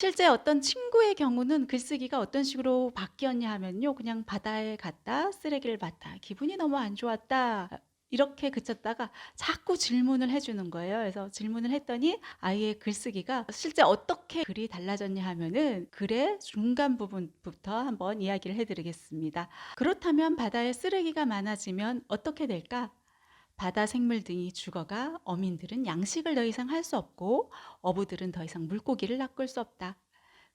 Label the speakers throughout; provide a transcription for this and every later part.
Speaker 1: 실제 어떤 친구의 경우는 글쓰기가 어떤 식으로 바뀌었냐 하면요. 그냥 바다에 갔다 쓰레기를 봤다. 기분이 너무 안 좋았다. 이렇게 그쳤다가 자꾸 질문을 해 주는 거예요. 그래서 질문을 했더니 아이의 글쓰기가 실제 어떻게 글이 달라졌냐 하면은 글의 중간 부분부터 한번 이야기를 해 드리겠습니다. 그렇다면 바다에 쓰레기가 많아지면 어떻게 될까? 바다 생물 등이 죽어가 어민들은 양식을 더 이상 할 수 없고 어부들은 더 이상 물고기를 낚을 수 없다.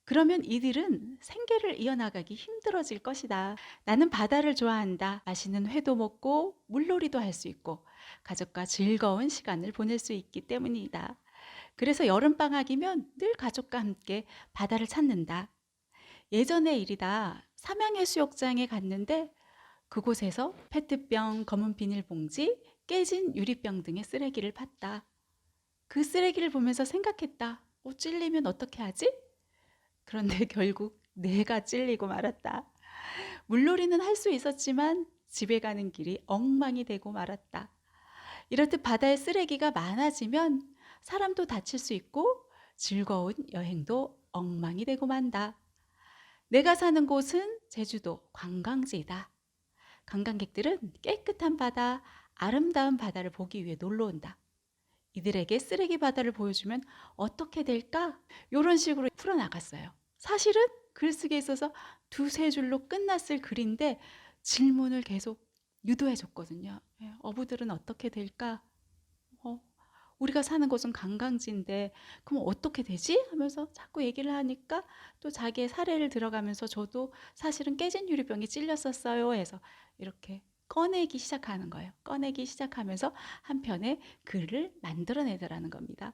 Speaker 1: 그러면 이들은 생계를 이어나가기 힘들어질 것이다. 나는 바다를 좋아한다. 맛있는 회도 먹고 물놀이도 할 수 있고 가족과 즐거운 시간을 보낼 수 있기 때문이다. 그래서 여름방학이면 늘 가족과 함께 바다를 찾는다. 예전의 일이다. 삼양해수욕장에 갔는데 그곳에서 페트병, 검은 비닐봉지, 깨진 유리병 등의 쓰레기를 봤다. 그 쓰레기를 보면서 생각했다. 찔리면 어떻게 하지? 그런데 결국 내가 찔리고 말았다. 물놀이는 할 수 있었지만 집에 가는 길이 엉망이 되고 말았다. 이렇듯 바다에 쓰레기가 많아지면 사람도 다칠 수 있고 즐거운 여행도 엉망이 되고 만다. 내가 사는 곳은 제주도 관광지이다. 관광객들은 깨끗한 바다, 아름다운 바다를 보기 위해 놀러 온다. 이들에게 쓰레기 바다를 보여주면 어떻게 될까? 이런 식으로 풀어나갔어요. 사실은 글쓰기에 있어서 두세 줄로 끝났을 글인데 질문을 계속 유도해 줬거든요. 어부들은 어떻게 될까? 어, 우리가 사는 곳은 관광지인데 그럼 어떻게 되지? 하면서 자꾸 얘기를 하니까 또 자기의 사례를 들어가면서 저도 사실은 깨진 유리병이 찔렸었어요 해서 이렇게 꺼내기 시작하는 거예요. 꺼내기 시작하면서 한 편의 글을 만들어내더라는 겁니다.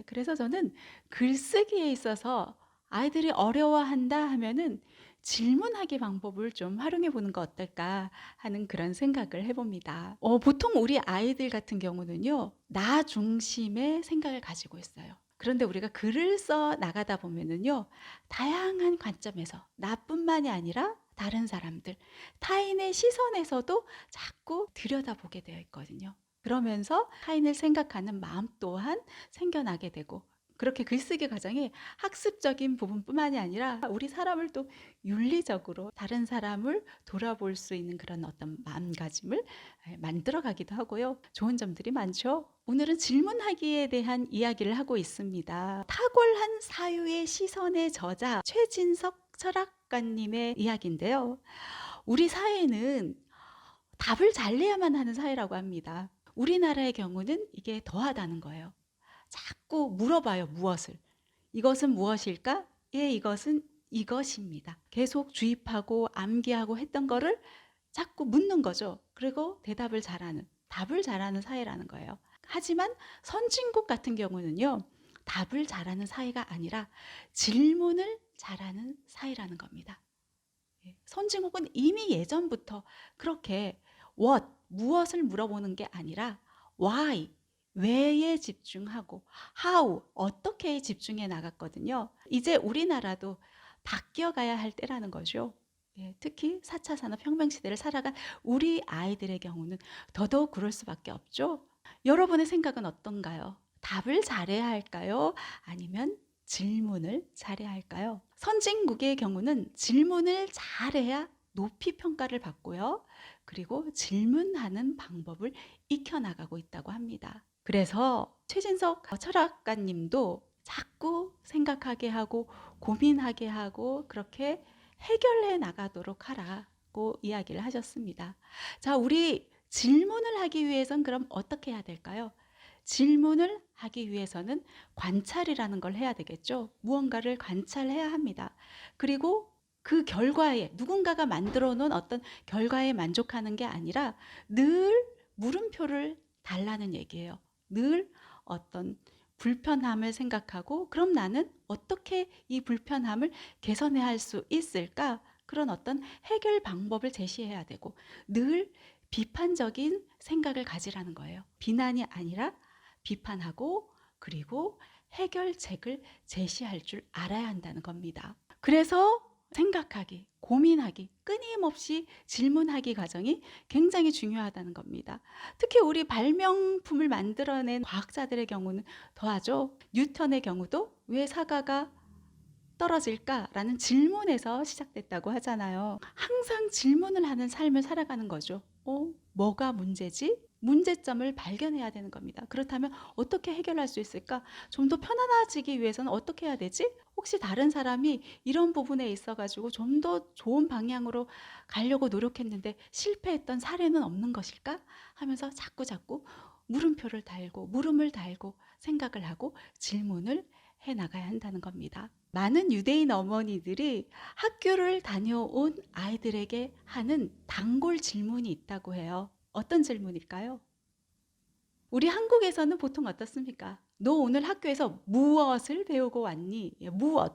Speaker 1: 그래서 저는 글쓰기에 있어서 아이들이 어려워한다 하면은 질문하기 방법을 좀 활용해 보는 거 어떨까 하는 그런 생각을 해봅니다. 보통 우리 아이들 같은 경우는요, 나 중심의 생각을 가지고 있어요. 그런데 우리가 글을 써 나가다 보면은요, 다양한 관점에서 나뿐만이 아니라 다른 사람들, 타인의 시선에서도 자꾸 들여다보게 되어 있거든요. 그러면서 타인을 생각하는 마음 또한 생겨나게 되고, 그렇게 글쓰기 과정이 학습적인 부분뿐만이 아니라 우리 사람을 또 윤리적으로 다른 사람을 돌아볼 수 있는 그런 어떤 마음가짐을 만들어 가기도 하고요. 좋은 점들이 많죠. 오늘은 질문하기에 대한 이야기를 하고 있습니다. 탁월한 사유의 시선의 저자 최진석 철학가님의 이야기인데요. 우리 사회는 답을 잘 내야만 하는 사회라고 합니다. 우리나라의 경우는 이게 더하다는 거예요. 자꾸 물어봐요, 무엇을. 이것은 무엇일까? 예, 이것은 이것입니다. 계속 주입하고 암기하고 했던 거를 자꾸 묻는 거죠. 그리고 대답을 잘하는, 답을 잘하는 사회라는 거예요. 하지만 선진국 같은 경우는요, 답을 잘하는 사회가 아니라 질문을 잘하는 사회라는 겁니다. 선진국은 이미 예전부터 그렇게 what, 무엇을 물어보는 게 아니라 why, 왜에 집중하고 how, 어떻게에 집중해 나갔거든요. 이제 우리나라도 바뀌어가야 할 때라는 거죠. 특히 4차 산업혁명 시대를 살아간 우리 아이들의 경우는 더더욱 그럴 수밖에 없죠. 여러분의 생각은 어떤가요? 답을 잘해야 할까요? 아니면 질문을 잘해야 할까요? 선진국의 경우는 질문을 잘해야 높이 평가를 받고요. 그리고 질문하는 방법을 익혀나가고 있다고 합니다. 그래서 최진석 철학가님도 자꾸 생각하게 하고 고민하게 하고 그렇게 해결해 나가도록 하라고 이야기를 하셨습니다. 자, 우리 질문을 하기 위해선 그럼 어떻게 해야 될까요? 질문을 하기 위해서는 관찰이라는 걸 해야 되겠죠. 무언가를 관찰해야 합니다. 그리고 그 결과에 누군가가 만들어 놓은 어떤 결과에 만족하는 게 아니라 늘 물음표를 달라는 얘기예요. 늘 어떤 불편함을 생각하고 그럼 나는 어떻게 이 불편함을 개선해야 할 수 있을까? 그런 어떤 해결 방법을 제시해야 되고 늘 비판적인 생각을 가지라는 거예요. 비난이 아니라 비판하고 그리고 해결책을 제시할 줄 알아야 한다는 겁니다. 그래서 생각하기, 고민하기, 끊임없이 질문하기 과정이 굉장히 중요하다는 겁니다. 특히 우리 발명품을 만들어낸 과학자들의 경우는 더하죠. 뉴턴의 경우도 왜 사과가 떨어질까라는 질문에서 시작됐다고 하잖아요. 항상 질문을 하는 삶을 살아가는 거죠. 뭐가 문제지? 문제점을 발견해야 되는 겁니다. 그렇다면 어떻게 해결할 수 있을까? 좀 더 편안해지기 위해서는 어떻게 해야 되지? 혹시 다른 사람이 이런 부분에 있어가지고 좀 더 좋은 방향으로 가려고 노력했는데 실패했던 사례는 없는 것일까? 하면서 자꾸 물음을 달고 생각을 하고 질문을 해 나가야 한다는 겁니다. 많은 유대인 어머니들이 학교를 다녀온 아이들에게 하는 단골 질문이 있다고 해요. 어떤 질문일까요? 우리 한국에서는 보통 어떻습니까? 너 오늘 학교에서 무엇을 배우고 왔니?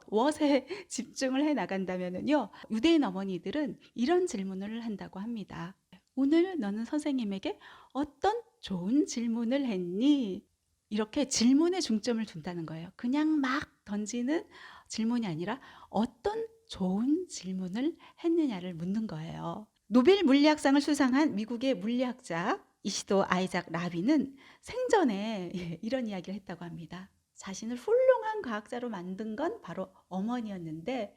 Speaker 1: 무엇에 집중을 해 나간다면요. 유대인 어머니들은 이런 질문을 한다고 합니다. 오늘 너는 선생님에게 어떤 좋은 질문을 했니? 이렇게 질문에 중점을 둔다는 거예요. 그냥 막 던지는 질문이 아니라 어떤 좋은 질문을 했느냐를 묻는 거예요. 노벨 물리학상을 수상한 미국의 물리학자 이시도 아이작 라비는 생전에 이런 이야기를 했다고 합니다. 자신을 훌륭한 과학자로 만든 건 바로 어머니였는데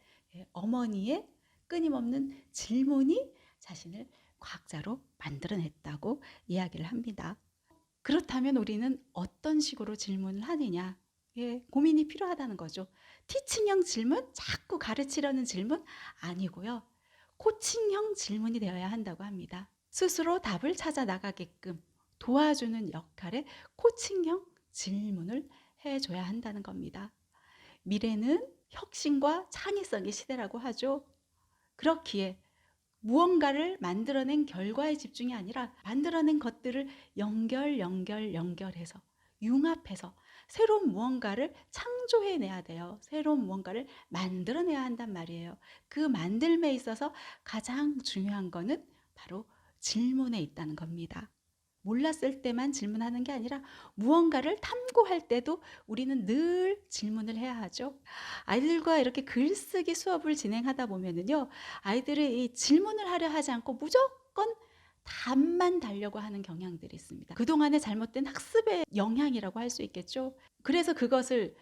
Speaker 1: 어머니의 끊임없는 질문이 자신을 과학자로 만들어냈다고 이야기를 합니다. 그렇다면 우리는 어떤 식으로 질문을 하느냐? 고민이 필요하다는 거죠. 티칭형 질문, 자꾸 가르치려는 질문 아니고요. 코칭형 질문이 되어야 한다고 합니다. 스스로 답을 찾아 나가게끔 도와주는 역할의 코칭형 질문을 해줘야 한다는 겁니다. 미래는 혁신과 창의성의 시대라고 하죠. 그렇기에 무언가를 만들어낸 결과에 집중이 아니라 만들어낸 것들을 연결해서 융합해서 새로운 무언가를 창조해내야 돼요. 새로운 무언가를 만들어내야 한단 말이에요. 그 만들기에 있어서 가장 중요한 거는 바로 질문에 있다는 겁니다. 몰랐을 때만 질문하는 게 아니라 무언가를 탐구할 때도 우리는 늘 질문을 해야 하죠. 아이들과 이렇게 글쓰기 수업을 진행하다 보면은요, 아이들이 이 질문을 하려 하지 않고 무조건 답만 달려고 하는 경향들이 있습니다. 그동안의 잘못된 학습의 영향이라고 할 수 있겠죠. 그래서 그것을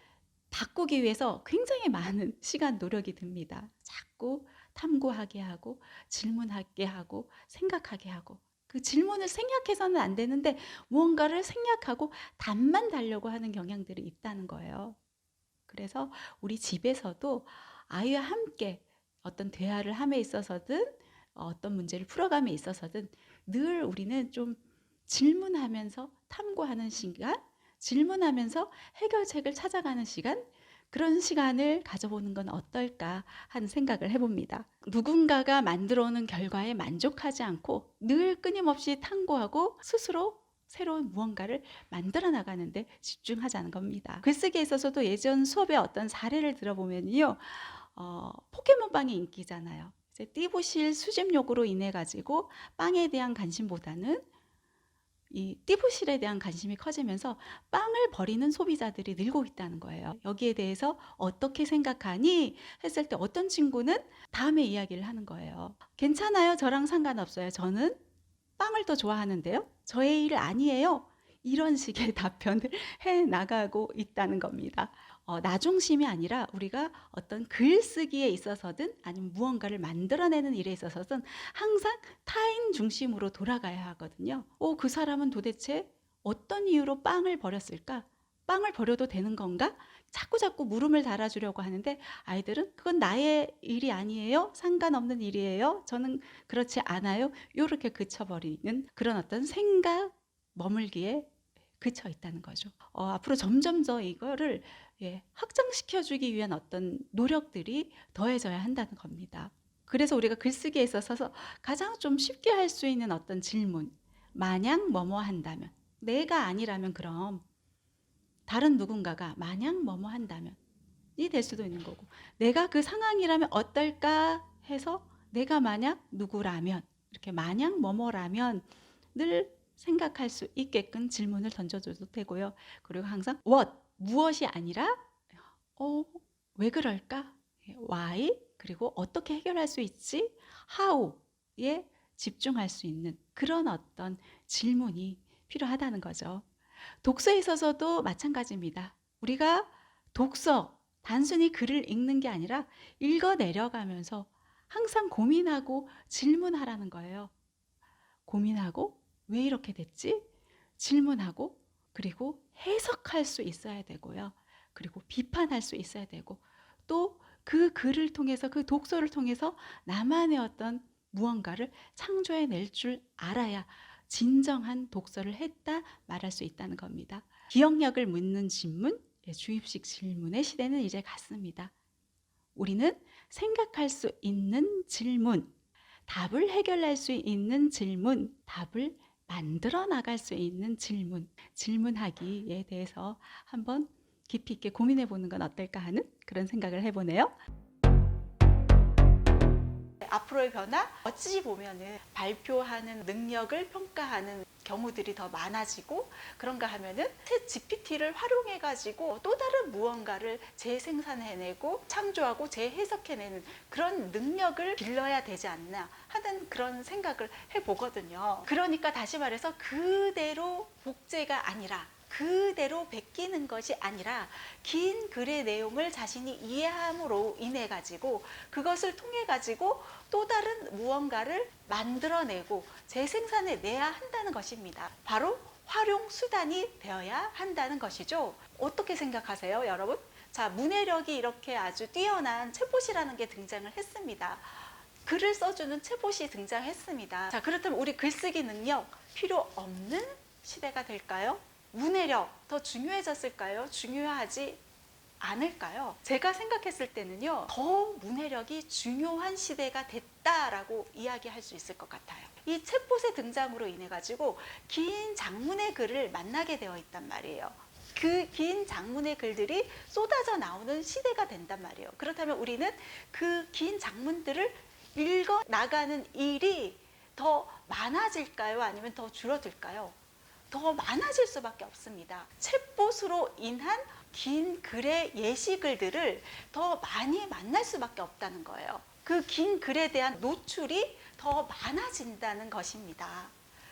Speaker 1: 바꾸기 위해서 굉장히 많은 시간, 노력이 듭니다. 자꾸 탐구하게 하고, 질문하게 하고, 생각하게 하고. 그 질문을 생략해서는 안 되는데 무언가를 생략하고 답만 달려고 하는 경향들이 있다는 거예요. 그래서 우리 집에서도 아이와 함께 어떤 대화를 함에 있어서든 어떤 문제를 풀어감에 있어서든 늘 우리는 좀 질문하면서 탐구하는 시간, 질문하면서 해결책을 찾아가는 시간, 그런 시간을 가져보는 건 어떨까 하는 생각을 해봅니다. 누군가가 만들어 오는 결과에 만족하지 않고 늘 끊임없이 탐구하고 스스로 새로운 무언가를 만들어 나가는데 집중하자는 겁니다. 글쓰기에 있어서도 예전 수업의 어떤 사례를 들어보면요, 포켓몬빵이 인기잖아요. 이제 띠부실 수집욕으로 인해 가지고 빵에 대한 관심보다는 이 띠부실에 대한 관심이 커지면서 빵을 버리는 소비자들이 늘고 있다는 거예요. 여기에 대해서 어떻게 생각하니? 했을 때 어떤 친구는 다음에 이야기를 하는 거예요. 괜찮아요. 저랑 상관없어요. 저는 빵을 더 좋아하는데요. 저의 일 아니에요. 이런 식의 답변을 해 나가고 있다는 겁니다. 나 중심이 아니라 우리가 어떤 글쓰기에 있어서든 아니면 무언가를 만들어내는 일에 있어서든 항상 타인 중심으로 돌아가야 하거든요. 그 사람은 도대체 어떤 이유로 빵을 버렸을까? 빵을 버려도 되는 건가? 자꾸 물음을 달아주려고 하는데 아이들은 그건 나의 일이 아니에요. 상관없는 일이에요. 저는 그렇지 않아요. 이렇게 그쳐버리는 그런 어떤 생각 머물기에 그쳐 있다는 거죠. 앞으로 점점 더 이거를 확장시켜주기 위한 어떤 노력들이 더해져야 한다는 겁니다. 그래서 우리가 글쓰기에 있어서 가장 좀 쉽게 할 수 있는 어떤 질문, 만약 뭐뭐 한다면, 내가 아니라면 그럼 다른 누군가가 만약 뭐뭐 한다면 이 될 수도 있는 거고, 내가 그 상황이라면 어떨까 해서 내가 만약 누구라면, 이렇게 만약 뭐뭐라면 늘 생각할 수 있게끔 질문을 던져줘도 되고요. 그리고 항상 무엇이 아니라 왜 그럴까? why? 그리고 어떻게 해결할 수 있지? how에 집중할 수 있는 그런 어떤 질문이 필요하다는 거죠. 독서에 있어서도 마찬가지입니다. 우리가 독서, 단순히 글을 읽는 게 아니라 읽어 내려가면서 항상 고민하고 질문하라는 거예요. 고민하고 왜 이렇게 됐지? 질문하고 그리고 해석할 수 있어야 되고요. 그리고 비판할 수 있어야 되고 또 그 글을 통해서 그 독서를 통해서 나만의 어떤 무언가를 창조해 낼 줄 알아야 진정한 독서를 했다 말할 수 있다는 겁니다. 기억력을 묻는 질문, 주입식 질문의 시대는 이제 갔습니다. 우리는 생각할 수 있는 질문, 답을 해결할 수 있는 질문, 답을 만들어 나갈 수 있는 질문, 질문하기에 대해서 한번 깊이 있게 고민해 보는 건 어떨까 하는 그런 생각을 해보네요. 앞으로의 변화, 어찌 보면은 발표하는 능력을 평가하는 경우들이 더 많아지고 그런가 하면은 챗 GPT를 활용해 가지고 또 다른 무언가를 재생산해내고 창조하고 재해석해내는 그런 능력을 길러야 되지 않나 하는 그런 생각을 해보거든요. 그러니까 다시 말해서 그대로 복제가 아니라 그대로 베끼는 것이 아니라 긴 글의 내용을 자신이 이해함으로 인해 가지고 그것을 통해 가지고 또 다른 무언가를 만들어내고 재생산해내야 한다는 것입니다. 바로 활용 수단이 되어야 한다는 것이죠. 어떻게 생각하세요, 여러분? 자, 문해력이 이렇게 아주 뛰어난 챗봇이라는 게 등장을 했습니다. 글을 써주는 챗봇이 등장했습니다. 자, 그렇다면 우리 글쓰기 능력 필요 없는 시대가 될까요? 문해력 더 중요해졌을까요? 중요하지 않을까요? 제가 생각했을 때는요, 더 문해력이 중요한 시대가 됐다라고 이야기할 수 있을 것 같아요. 이 챗봇의 등장으로 인해 가지고 긴 장문의 글을 만나게 되어 있단 말이에요. 그 긴 장문의 글들이 쏟아져 나오는 시대가 된단 말이에요. 그렇다면 우리는 그 긴 장문들을 읽어 나가는 일이 더 많아질까요? 아니면 더 줄어들까요? 더 많아질 수밖에 없습니다. 챗봇으로 인한 긴 글의 예시글들을 더 많이 만날 수밖에 없다는 거예요. 그 긴 글에 대한 노출이 더 많아진다는 것입니다.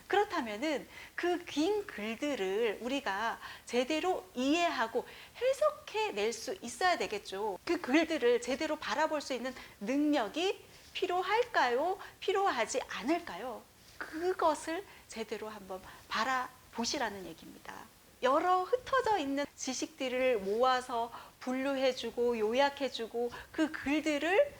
Speaker 1: 그렇다면은 그 긴 글들을 우리가 제대로 이해하고 해석해 낼 수 있어야 되겠죠. 그 글들을 제대로 바라볼 수 있는 능력이 필요할까요? 필요하지 않을까요? 그것을 제대로 한번 바라보시라는 얘기입니다. 여러 흩어져 있는 지식들을 모아서 분류해주고 요약해주고 그 글들을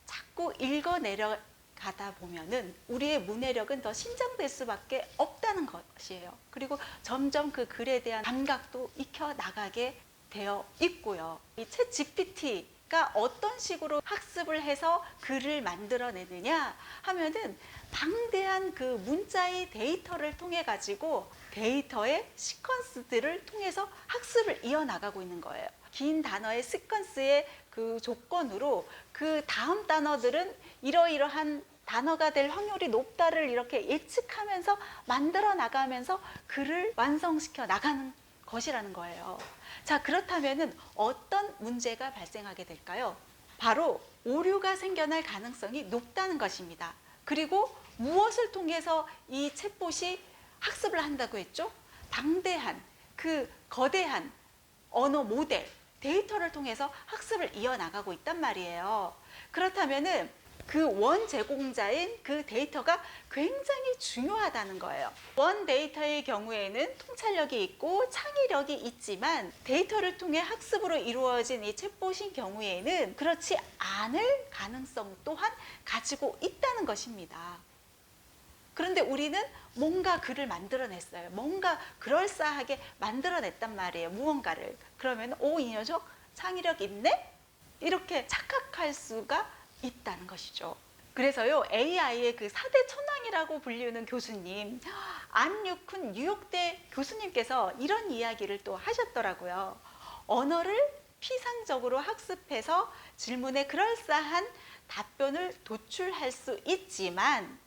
Speaker 1: 자꾸 읽어내려 가다 보면은 우리의 문해력은 더 신장될 수밖에 없다는 것이에요. 그리고 점점 그 글에 대한 감각도 익혀 나가게 되어 있고요. 이 챗 GPT가 어떤 식으로 학습을 해서 글을 만들어내느냐 하면은 방대한 그 문자의 데이터를 통해 가지고 데이터의 시퀀스들을 통해서 학습을 이어나가고 있는 거예요. 긴 단어의 시퀀스의 그 조건으로 그 다음 단어들은 이러이러한 단어가 될 확률이 높다를 이렇게 예측하면서 만들어 나가면서 글을 완성시켜 나가는 것이라는 거예요. 자, 그렇다면은 어떤 문제가 발생하게 될까요? 바로 오류가 생겨날 가능성이 높다는 것입니다. 그리고 무엇을 통해서 이 챗봇이 학습을 한다고 했죠? 방대한 그 거대한 언어 모델 데이터를 통해서 학습을 이어나가고 있단 말이에요. 그렇다면은 그 원 제공자인 그 데이터가 굉장히 중요하다는 거예요. 원 데이터의 경우에는 통찰력이 있고 창의력이 있지만 데이터를 통해 학습으로 이루어진 이 챗봇인 경우에는 그렇지 않을 가능성 또한 가지고 있다는 것입니다. 그런데 우리는 뭔가 글을 만들어냈어요. 뭔가 그럴싸하게 만들어냈단 말이에요. 무언가를. 그러면 이 녀석 창의력 있네? 이렇게 착각할 수가 있다는 것이죠. 그래서요, AI의 그 4대 천왕이라고 불리는 교수님, 안유쿤 뉴욕대 교수님께서 이런 이야기를 또 하셨더라고요. 언어를 피상적으로 학습해서 질문에 그럴싸한 답변을 도출할 수 있지만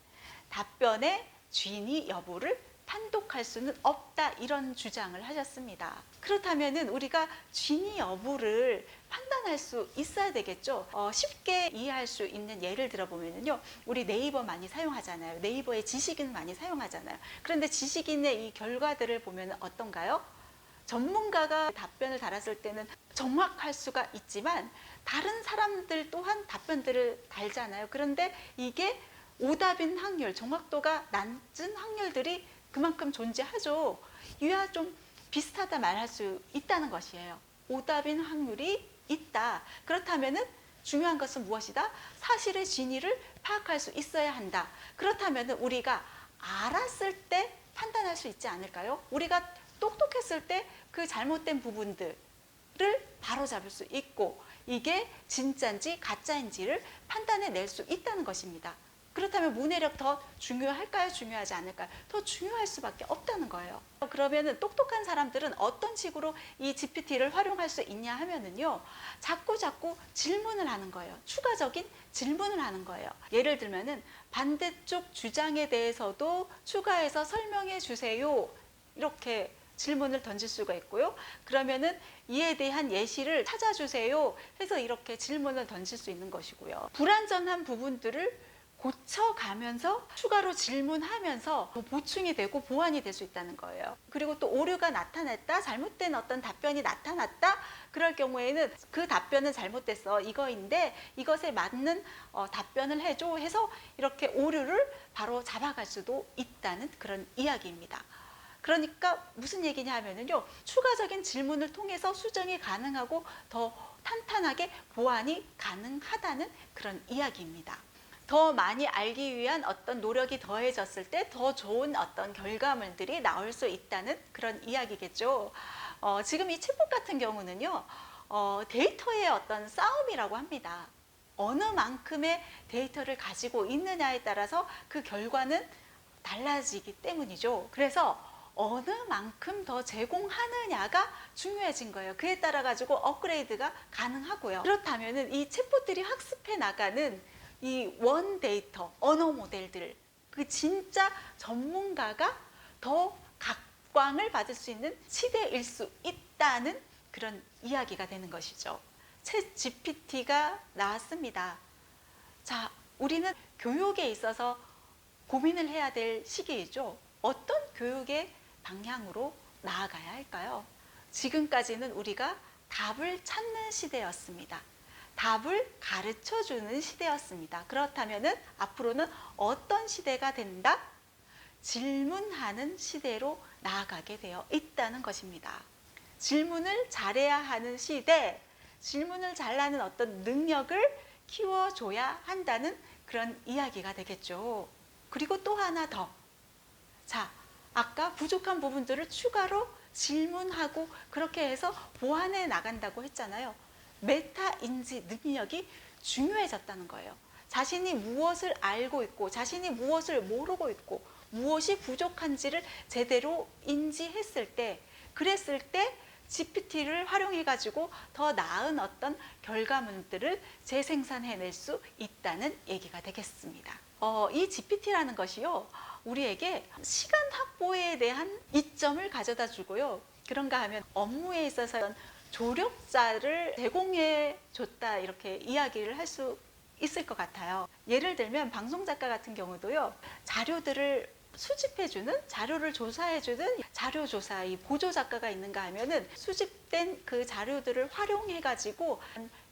Speaker 1: 답변의 진위 여부를 판독할 수는 없다, 이런 주장을 하셨습니다. 그렇다면 우리가 진위 여부를 판단할 수 있어야 되겠죠. 쉽게 이해할 수 있는 예를 들어보면요, 우리 네이버 많이 사용하잖아요. 네이버에 지식인 많이 사용하잖아요. 그런데 지식인의 이 결과들을 보면 어떤가요? 전문가가 답변을 달았을 때는 정확할 수가 있지만 다른 사람들 또한 답변들을 달잖아요. 그런데 이게 오답인 확률, 정확도가 낮은 확률들이 그만큼 존재하죠. 이와 좀 비슷하다 말할 수 있다는 것이에요. 오답인 확률이 있다. 그렇다면은 중요한 것은 무엇이다? 사실의 진위를 파악할 수 있어야 한다. 그렇다면은 우리가 알았을 때 판단할 수 있지 않을까요? 우리가 똑똑했을 때 그 잘못된 부분들을 바로잡을 수 있고 이게 진짜인지 가짜인지를 판단해 낼 수 있다는 것입니다. 그렇다면 문해력 더 중요할까요? 중요하지 않을까요? 더 중요할 수밖에 없다는 거예요. 그러면 똑똑한 사람들은 어떤 식으로 이 GPT를 활용할 수 있냐 하면은요, 자꾸 질문을 하는 거예요. 추가적인 질문을 하는 거예요. 예를 들면은 반대쪽 주장에 대해서도 추가해서 설명해 주세요. 이렇게 질문을 던질 수가 있고요. 그러면은 이에 대한 예시를 찾아주세요. 해서 이렇게 질문을 던질 수 있는 것이고요. 불완전한 부분들을 고쳐가면서 추가로 질문하면서 보충이 되고 보완이 될 수 있다는 거예요. 그리고 또 오류가 나타났다, 잘못된 어떤 답변이 나타났다, 그럴 경우에는 그 답변은 잘못됐어, 이거인데 이것에 맞는 답변을 해줘 해서 이렇게 오류를 바로 잡아갈 수도 있다는 그런 이야기입니다. 그러니까 무슨 얘기냐 하면은요, 추가적인 질문을 통해서 수정이 가능하고 더 탄탄하게 보완이 가능하다는 그런 이야기입니다. 더 많이 알기 위한 어떤 노력이 더해졌을 때 더 좋은 어떤 결과물들이 나올 수 있다는 그런 이야기겠죠. 지금 이 챗봇 같은 경우는요, 데이터의 어떤 싸움이라고 합니다. 어느 만큼의 데이터를 가지고 있느냐에 따라서 그 결과는 달라지기 때문이죠. 그래서 어느 만큼 더 제공하느냐가 중요해진 거예요. 그에 따라 가지고 업그레이드가 가능하고요. 그렇다면은 이 챗봇들이 학습해 나가는 이 원 데이터, 언어 모델들, 그 진짜 전문가가 더 각광을 받을 수 있는 시대일 수 있다는 그런 이야기가 되는 것이죠. 챗 GPT가 나왔습니다. 자, 우리는 교육에 있어서 고민을 해야 될 시기이죠. 어떤 교육의 방향으로 나아가야 할까요? 지금까지는 우리가 답을 찾는 시대였습니다. 답을 가르쳐주는 시대였습니다. 그렇다면 앞으로는 어떤 시대가 된다? 질문하는 시대로 나아가게 되어 있다는 것입니다. 질문을 잘해야 하는 시대, 질문을 잘하는 어떤 능력을 키워줘야 한다는 그런 이야기가 되겠죠. 그리고 또 하나 더. 자, 아까 부족한 부분들을 추가로 질문하고 그렇게 해서 보완해 나간다고 했잖아요. 메타 인지 능력이 중요해졌다는 거예요. 자신이 무엇을 알고 있고 자신이 무엇을 모르고 있고 무엇이 부족한지를 제대로 인지했을 때, 그랬을 때 GPT를 활용해 가지고 더 나은 어떤 결과물들을 재생산해낼 수 있다는 얘기가 되겠습니다. 이 GPT라는 것이요, 우리에게 시간 확보에 대한 이점을 가져다 주고요. 그런가 하면 업무에 있어서 조력자를 제공해 줬다, 이렇게 이야기를 할 수 있을 것 같아요. 예를 들면 방송작가 같은 경우도요, 자료들을 수집해주는, 자료를 조사해주는 자료조사 이 보조작가가 있는가 하면은 수집된 그 자료들을 활용해가지고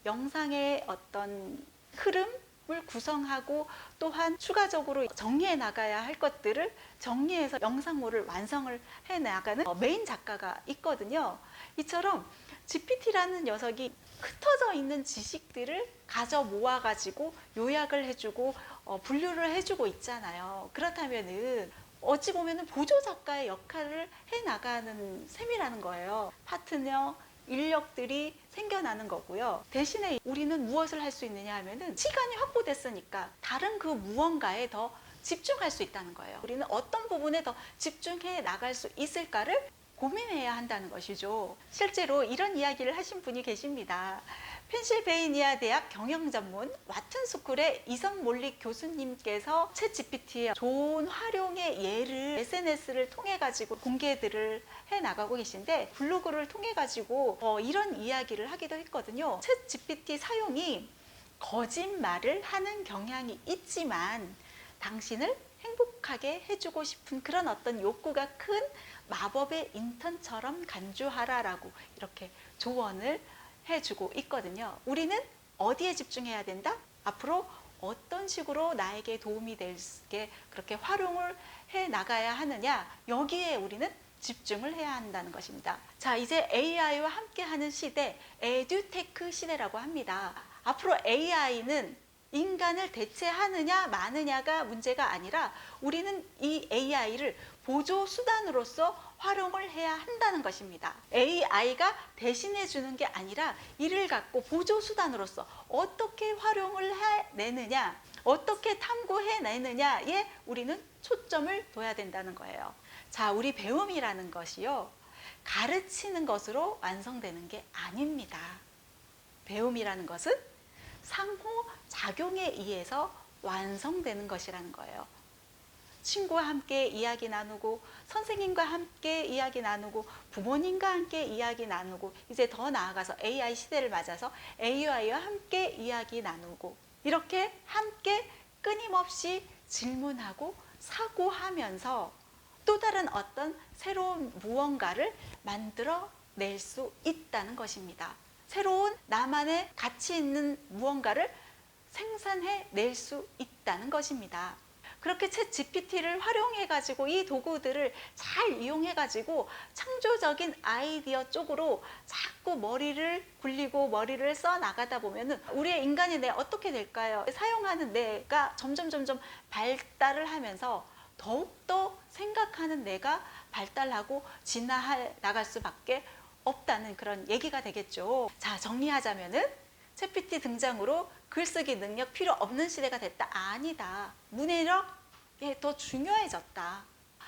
Speaker 1: 영상의 어떤 흐름을 구성하고 또한 추가적으로 정리해 나가야 할 것들을 정리해서 영상물을 완성을 해 나가는 메인 작가가 있거든요. 이처럼 GPT라는 녀석이 흩어져 있는 지식들을 가져 모아가지고 요약을 해주고 분류를 해주고 있잖아요. 그렇다면은 어찌 보면은 보조 작가의 역할을 해 나가는 셈이라는 거예요. 파트너, 인력들이 생겨나는 거고요. 대신에 우리는 무엇을 할 수 있느냐 하면은 시간이 확보됐으니까 다른 그 무언가에 더 집중할 수 있다는 거예요. 우리는 어떤 부분에 더 집중해 나갈 수 있을까를 고민해야 한다는 것이죠. 실제로 이런 이야기를 하신 분이 계십니다. 펜실베이니아 대학 경영전문 와튼스쿨의 이성몰릭 교수님께서 챗 GPT의 좋은 활용의 예를 SNS를 통해 가지고 공개들을 해 나가고 계신데, 블로그를 통해 가지고 이런 이야기를 하기도 했거든요. 챗 GPT 사용이 거짓말을 하는 경향이 있지만 당신을 행복하게 해주고 싶은 그런 어떤 욕구가 큰 마법의 인턴처럼 간주하라라고 이렇게 조언을 해주고 있거든요. 우리는 어디에 집중해야 된다? 앞으로 어떤 식으로 나에게 도움이 될게 그렇게 활용을 해 나가야 하느냐, 여기에 우리는 집중을 해야 한다는 것입니다. 자, 이제 AI와 함께하는 시대, 에듀테크 시대라고 합니다. 앞으로 AI는 인간을 대체하느냐 마느냐가 문제가 아니라 우리는 이 AI를 보조 수단으로서 활용을 해야 한다는 것입니다. AI가 대신해 주는 게 아니라 이를 갖고 보조 수단으로서 어떻게 활용을 해내느냐, 어떻게 탐구해내느냐에 우리는 초점을 둬야 된다는 거예요. 자, 우리 배움이라는 것이요, 가르치는 것으로 완성되는 게 아닙니다. 배움이라는 것은 상호작용에 의해서 완성되는 것이라는 거예요. 친구와 함께 이야기 나누고, 선생님과 함께 이야기 나누고, 부모님과 함께 이야기 나누고, 이제 더 나아가서 AI 시대를 맞아서 AI와 함께 이야기 나누고, 이렇게 함께 끊임없이 질문하고 사고하면서 또 다른 어떤 새로운 무언가를 만들어낼 수 있다는 것입니다. 새로운 나만의 가치 있는 무언가를 생산해낼 수 있다는 것입니다. 그렇게 챗 GPT를 활용해가지고 이 도구들을 잘 이용해가지고 창조적인 아이디어 쪽으로 자꾸 머리를 굴리고 머리를 써 나가다 보면은 우리의 인간의 뇌 어떻게 될까요? 사용하는 뇌가 점점 발달을 하면서 더욱더 생각하는 뇌가 발달하고 진화해 나갈 수밖에 없다는 그런 얘기가 되겠죠. 자, 정리하자면은 챗GPT 등장으로 글쓰기 능력 필요 없는 시대가 됐다? 아니다. 문해력이 더 중요해졌다.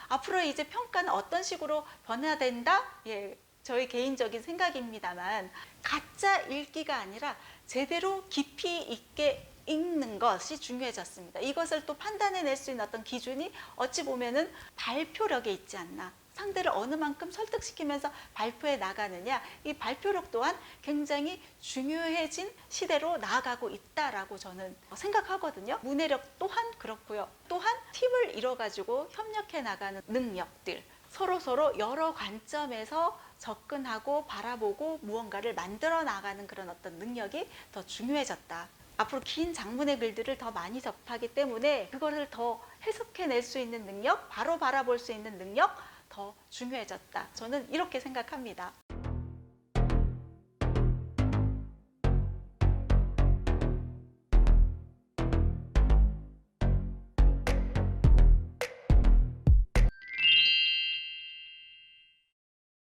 Speaker 1: 앞으로 이제 평가는 어떤 식으로 변화된다? 예, 저희 개인적인 생각입니다만, 가짜 읽기가 아니라 제대로 깊이 있게 읽는 것이 중요해졌습니다. 이것을 또 판단해낼 수 있는 어떤 기준이 어찌 보면은 발표력에 있지 않나. 상대를 어느 만큼 설득시키면서 발표해 나가느냐, 이 발표력 또한 굉장히 중요해진 시대로 나아가고 있다라고 저는 생각하거든요. 문해력 또한 그렇고요. 또한 팀을 이뤄가지고 협력해 나가는 능력들, 서로 여러 관점에서 접근하고 바라보고 무언가를 만들어 나가는 그런 어떤 능력이 더 중요해졌다. 앞으로 긴 장문의 글들을 더 많이 접하기 때문에 그거를 더 해석해낼 수 있는 능력, 바로 바라볼 수 있는 능력, 더 중요해졌다. 저는 이렇게 생각합니다.